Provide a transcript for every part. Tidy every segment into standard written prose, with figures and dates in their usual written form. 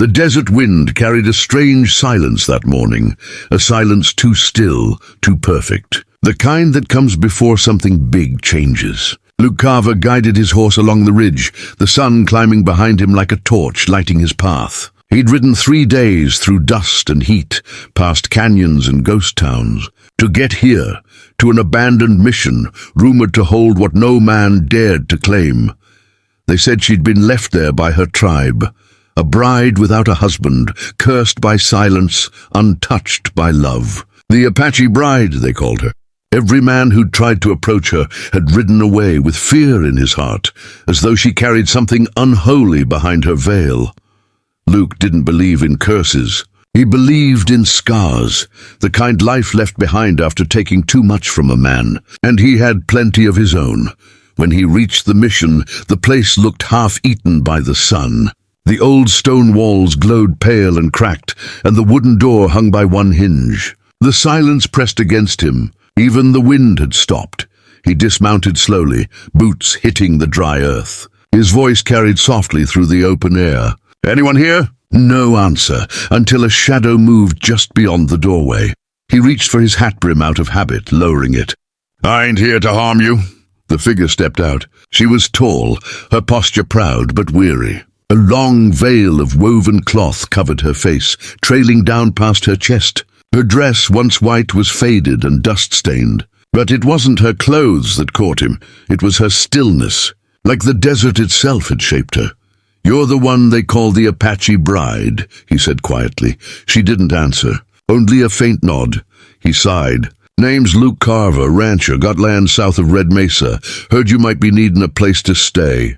The desert wind carried a strange silence that morning, a silence too still, too perfect. The kind that comes before something big changes. Luke Carver guided his horse along the ridge, the sun climbing behind him like a torch, lighting his path. He'd ridden 3 days through dust and heat, past canyons and ghost towns, to get here, to an abandoned mission, rumored to hold what no man dared to claim. They said she'd been left there by her tribe, a bride without a husband, cursed by silence, untouched by love. The Apache bride, they called her. Every man who'd tried to approach her had ridden away with fear in his heart, as though she carried something unholy behind her veil. Luke didn't believe in curses. He believed in scars, the kind life left behind after taking too much from a man, and he had plenty of his own. When he reached the mission, the place looked half-eaten by the sun. The old stone walls glowed pale and cracked, and the wooden door hung by one hinge. The silence pressed against him. Even the wind had stopped. He dismounted slowly, boots hitting the dry earth. His voice carried softly through the open air. "Anyone here?" No answer, until a shadow moved just beyond the doorway. He reached for his hat brim out of habit, lowering it. "I ain't here to harm you." The figure stepped out. She was tall, her posture proud but weary. A long veil of woven cloth covered her face, trailing down past her chest. Her dress, once white, was faded and dust-stained. But it wasn't her clothes that caught him. It was her stillness, like the desert itself had shaped her. "You're the one they call the Apache bride," he said quietly. She didn't answer, only a faint nod. He sighed. "Name's Luke Carver, rancher, got land south of Red Mesa. Heard you might be needing a place to stay."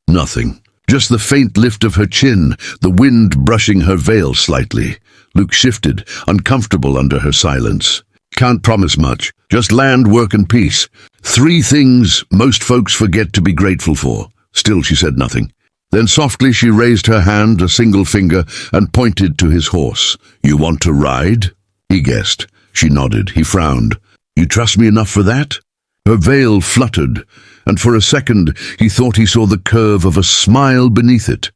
Nothing. Just the faint lift of her chin, the wind brushing her veil slightly. Luke shifted, uncomfortable under her silence. "Can't promise much. Just land, work, and peace. 3 things most folks forget to be grateful for." Still she said nothing. Then softly she raised her hand, a single finger, and pointed to his horse. "You want to ride?" He guessed. She nodded. He frowned. "You trust me enough for that?" Her veil fluttered, and for a second he thought he saw the curve of a smile beneath it.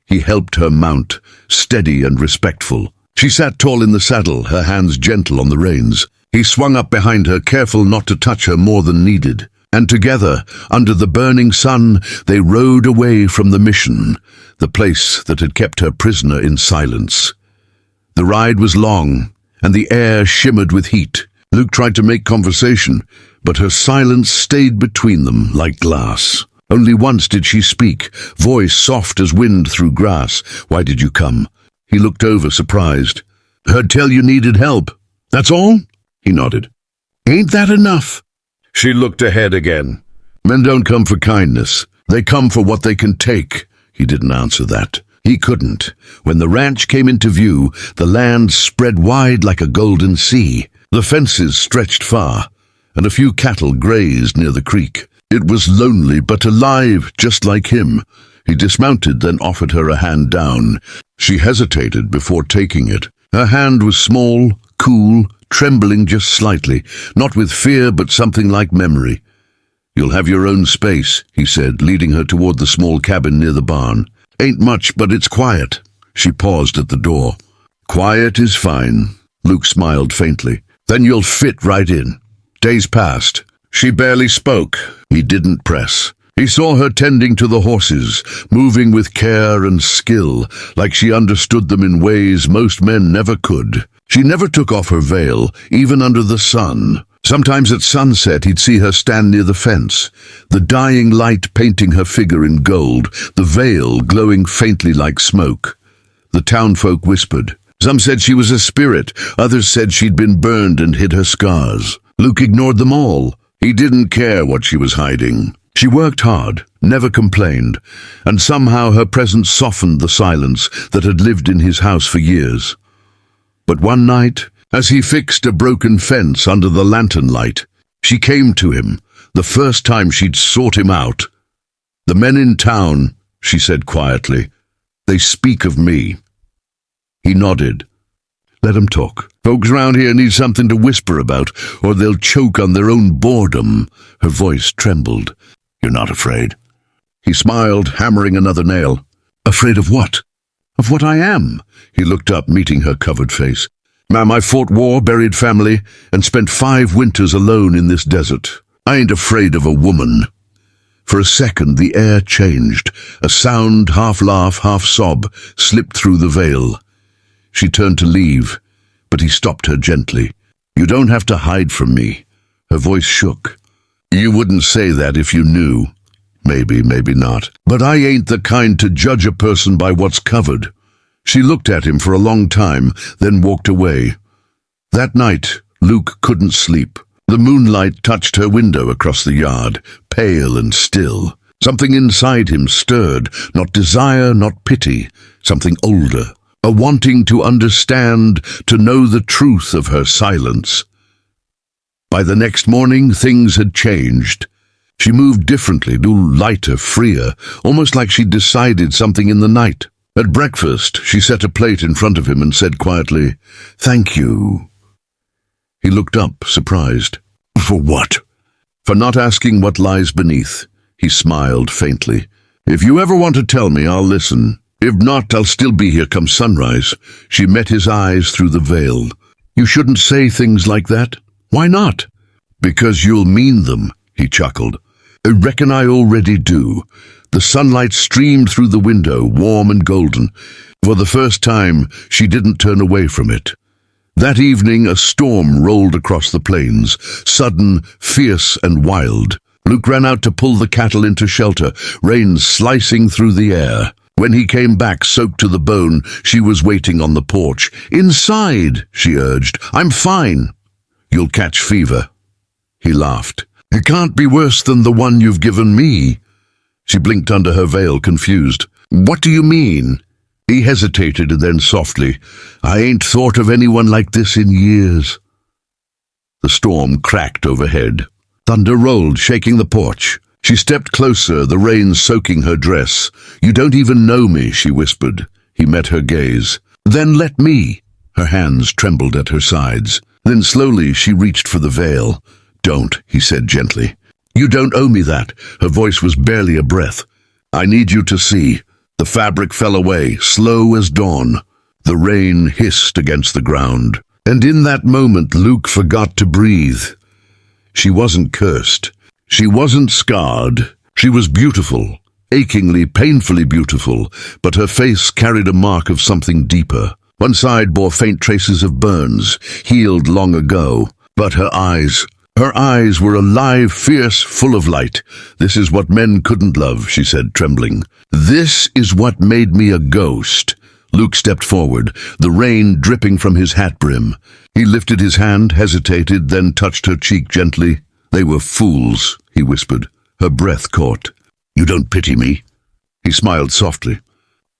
He helped her mount, steady and respectful. She sat tall in the saddle, her hands gentle on the reins. He swung up behind her, careful not to touch her more than needed. And together, under the burning sun, they rode away from the mission, the place that had kept her prisoner in silence. The ride was long, and the air shimmered with heat. Luke tried to make conversation, but her silence stayed between them like glass. Only once did she speak, voice soft as wind through grass. "Why did you come?" He looked over, surprised. "Heard tell you needed help. That's all?" He nodded. "Ain't that enough?" She looked ahead again. "Men don't come for kindness. They come for what they can take." He didn't answer that. He couldn't. When the ranch came into view, the land spread wide like a golden sea. The fences stretched far, and a few cattle grazed near the creek. It was lonely but alive, just like him. He dismounted, then offered her a hand down. She hesitated before taking it. Her hand was small, cool, trembling just slightly, not with fear but something like memory. "You'll have your own space," he said, leading her toward the small cabin near the barn. "Ain't much, but it's quiet." She paused at the door. "Quiet is fine." Luke smiled faintly. "Then you'll fit right in." Days passed. She barely spoke. He didn't press. He saw her tending to the horses, moving with care and skill, like she understood them in ways most men never could. She never took off her veil, even under the sun. Sometimes at sunset he'd see her stand near the fence, the dying light painting her figure in gold, the veil glowing faintly like smoke. The townfolk whispered. Some said she was a spirit, others said she'd been burned and hid her scars. Luke ignored them all. He didn't care what she was hiding. She worked hard, never complained, and somehow her presence softened the silence that had lived in his house for years. But one night, as he fixed a broken fence under the lantern light, she came to him, the first time she'd sought him out. "The men in town," she said quietly, "they speak of me." He nodded. "Let 'em talk. Folks round here need something to whisper about, or they'll choke on their own boredom." Her voice trembled. "You're not afraid?" He smiled, hammering another nail. "Afraid of what?" Of what I am. He looked up, meeting her covered face. Ma'am, I fought war, buried family, and spent 5 winters alone in this desert. I ain't afraid of a woman. For a second, the air changed. A sound, half laugh, half sob, slipped through the veil. She turned to leave, but he stopped her gently. You don't have to hide from me. Her voice shook. You wouldn't say that if you knew. Maybe, maybe not. But I ain't the kind to judge a person by what's covered. She looked at him for a long time, then walked away. That night, Luke couldn't sleep. The moonlight touched her window across the yard, pale and still. Something inside him stirred, not desire, not pity, something older, a wanting to understand, to know the truth of her silence. By the next morning, things had changed. She moved differently, lighter, freer, almost like she'd decided something in the night. At breakfast, she set a plate in front of him and said quietly, "Thank you." He looked up, surprised. For what? For not asking what lies beneath. He smiled faintly. If you ever want to tell me, I'll listen. If not, I'll still be here come sunrise. She met his eyes through the veil. You shouldn't say things like that. Why not? Because you'll mean them, he chuckled. I reckon I already do. The sunlight streamed through the window, warm and golden. For the first time, she didn't turn away from it. That evening, a storm rolled across the plains, sudden, fierce and wild. Luke ran out to pull the cattle into shelter, rain slicing through the air. When he came back, soaked to the bone, she was waiting on the porch. Inside, she urged. I'm fine. You'll catch fever. He laughed. It can't be worse than the one you've given me. She blinked under her veil, confused. What do you mean? He hesitated and then softly, I ain't thought of anyone like this in years. The storm cracked overhead. Thunder rolled, shaking the porch. She stepped closer, the rain soaking her dress. You don't even know me, she whispered. He met her gaze. Then let me. Her hands trembled at her sides. Then slowly she reached for the veil. Don't, he said gently. You don't owe me that. Her voice was barely a breath. I need you to see. The fabric fell away, slow as dawn. The rain hissed against the ground. And in that moment, Luke forgot to breathe. She wasn't cursed. She wasn't scarred. She was beautiful, achingly, painfully beautiful, but her face carried a mark of something deeper. One side bore faint traces of burns, healed long ago. But her eyes were alive, fierce, full of light. This is what men couldn't love, she said, trembling. This is what made me a ghost. Luke stepped forward, the rain dripping from his hat brim. He lifted his hand, hesitated, then touched her cheek gently. They were fools, he whispered. Her breath caught. You don't pity me? He smiled softly.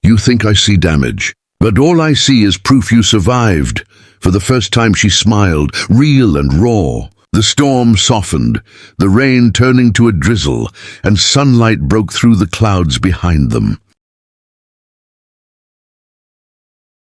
You think I see damage, but all I see is proof you survived. For the first time she smiled, real and raw. The storm softened, the rain turning to a drizzle, and sunlight broke through the clouds behind them.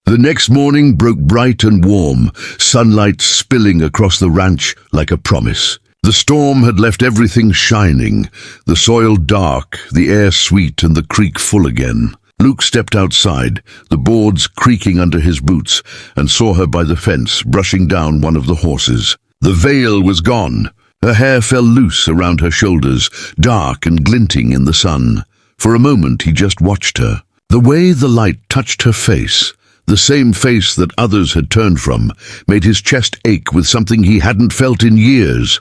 The next morning broke bright and warm, sunlight spilling across the ranch like a promise. The storm had left everything shining, the soil dark, the air sweet, and the creek full again. Luke stepped outside, the boards creaking under his boots, and saw her by the fence, brushing down one of the horses. The veil was gone. Her hair fell loose around her shoulders, dark and glinting in the sun. For a moment he just watched her. The way the light touched her face, the same face that others had turned from, made his chest ache with something he hadn't felt in years.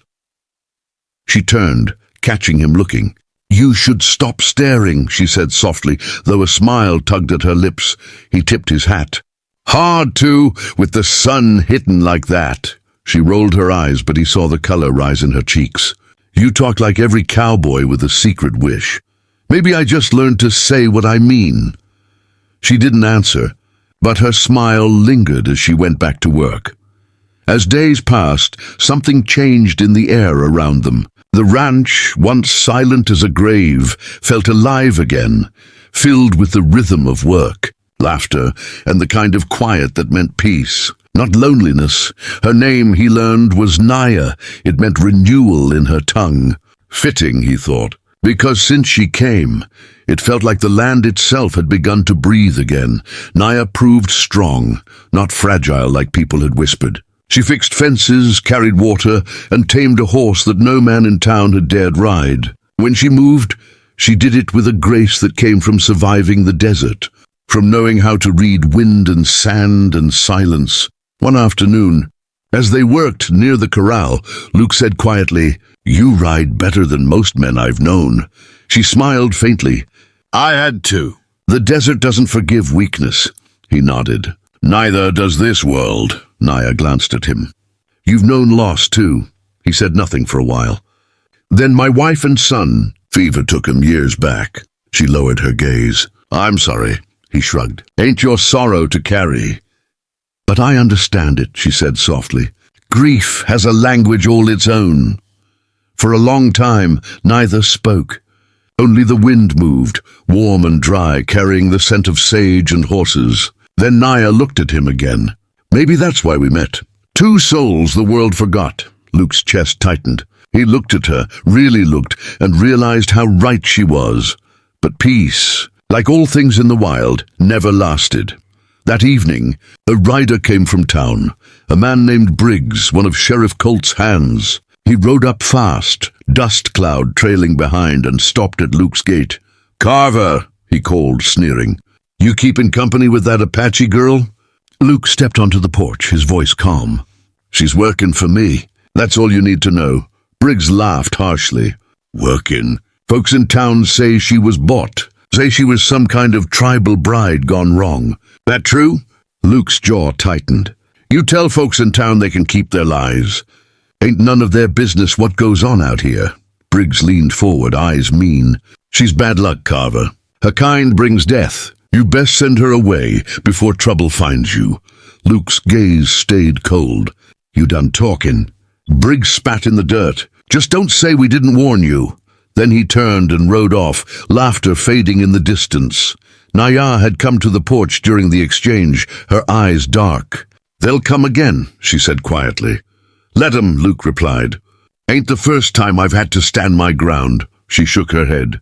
She turned, catching him looking. You should stop staring, she said softly, though a smile tugged at her lips. He tipped his hat. Hard to, with the sun hitting like that. She rolled her eyes, but he saw the color rise in her cheeks. You talk like every cowboy with a secret wish. Maybe I just learned to say what I mean. She didn't answer, but her smile lingered as she went back to work. As days passed, something changed in the air around them. The ranch, once silent as a grave, felt alive again, filled with the rhythm of work, laughter, and the kind of quiet that meant peace. Not loneliness. Her name, he learned, was Naya. It meant renewal in her tongue. Fitting, he thought. Because since she came, it felt like the land itself had begun to breathe again. Naya proved strong, not fragile like people had whispered. She fixed fences, carried water, and tamed a horse that no man in town had dared ride. When she moved, she did it with a grace that came from surviving the desert, from knowing how to read wind and sand and silence. One afternoon, as they worked near the corral, Luke said quietly, "You ride better than most men I've known." She smiled faintly. "I had to." "The desert doesn't forgive weakness," he nodded. "Neither does this world." Naya glanced at him. "You've known loss too." He said nothing for a while. "Then my wife and son, fever took 'em years back." She lowered her gaze. "I'm sorry," he shrugged. "Ain't your sorrow to carry." "But I understand it," she said softly. "Grief has a language all its own." For a long time, neither spoke. Only the wind moved, warm and dry, carrying the scent of sage and horses. Then Naya looked at him again. "Maybe that's why we met. Two souls the world forgot." Luke's chest tightened. He looked at her, really looked, and realized how right she was. But peace, like all things in the wild, never lasted. That evening, a rider came from town, a man named Briggs, one of Sheriff Colt's hands. He rode up fast, dust cloud trailing behind, and stopped at Luke's gate. "Carver," he called, sneering. "You keeping company with that Apache girl?" Luke stepped onto the porch, his voice calm. "She's working for me. That's all you need to know." Briggs laughed harshly. "Working? Folks in town say she was bought. Say she was some kind of tribal bride gone wrong. That true?" Luke's jaw tightened. "You tell folks in town they can keep their lies. Ain't none of their business what goes on out here." Briggs leaned forward, eyes mean. "She's bad luck, Carver. Her kind brings death. You best send her away before trouble finds you." Luke's gaze stayed cold. "You done talking?" Briggs spat in the dirt. "Just don't say we didn't warn you." Then he turned and rode off, laughter fading in the distance. Naya had come to the porch during the exchange, her eyes dark. "They'll come again," she said quietly. "Let 'em," Luke replied. "Ain't the first time I've had to stand my ground." She shook her head.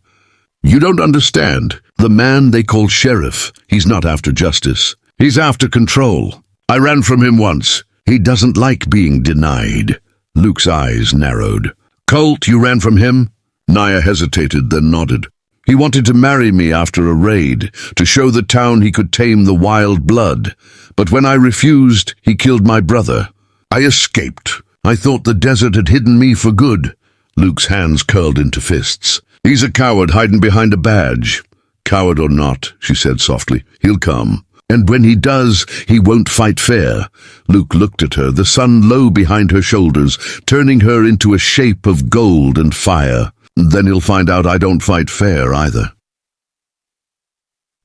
"You don't understand. The man they call Sheriff, he's not after justice. He's after control. I ran from him once. He doesn't like being denied." Luke's eyes narrowed. "Colt, you ran from him?" Naya hesitated, then nodded. "He wanted to marry me after a raid, to show the town he could tame the wild blood. But when I refused, he killed my brother. I escaped. I thought the desert had hidden me for good." Luke's hands curled into fists. "He's a coward hiding behind a badge." "Coward or not," she said softly, "he'll come. And when he does, he won't fight fair." Luke looked at her, the sun low behind her shoulders, turning her into a shape of gold and fire. "Then he'll find out I don't fight fair either."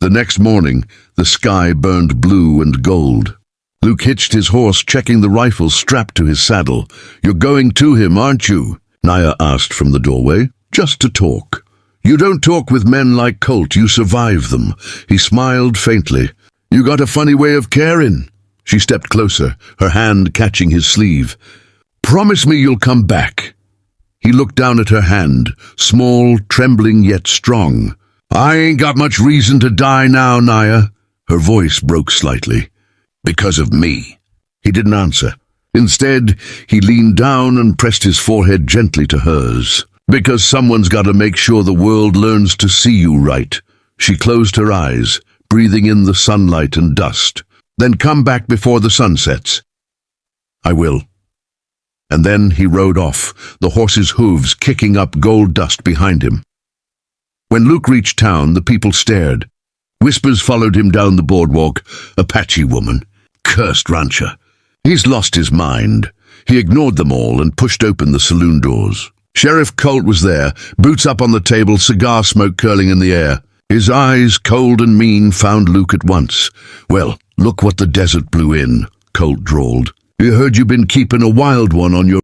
The next morning, the sky burned blue and gold. Luke hitched his horse, checking the rifle strapped to his saddle. "You're going to him, aren't you?" Naya asked from the doorway. "Just to talk." "You don't talk with men like Colt, you survive them." He smiled faintly. "You got a funny way of caring." She stepped closer, her hand catching his sleeve. "Promise me you'll come back." He looked down at her hand, small, trembling yet strong. "I ain't got much reason to die now, Naya." Her voice broke slightly. "Because of me." He didn't answer. Instead, he leaned down and pressed his forehead gently to hers. "Because someone's got to make sure the world learns to see you right." She closed her eyes, breathing in the sunlight and dust. "Then come back before the sun sets." "I will." And then he rode off, the horse's hooves kicking up gold dust behind him. When Luke reached town, the people stared. Whispers followed him down the boardwalk. "Apache woman. Cursed rancher. He's lost his mind." He ignored them all and pushed open the saloon doors. Sheriff Colt was there, boots up on the table, cigar smoke curling in the air. His eyes, cold and mean, found Luke at once. "Well, look what the desert blew in," Colt drawled. "You heard you been keeping a wild one on your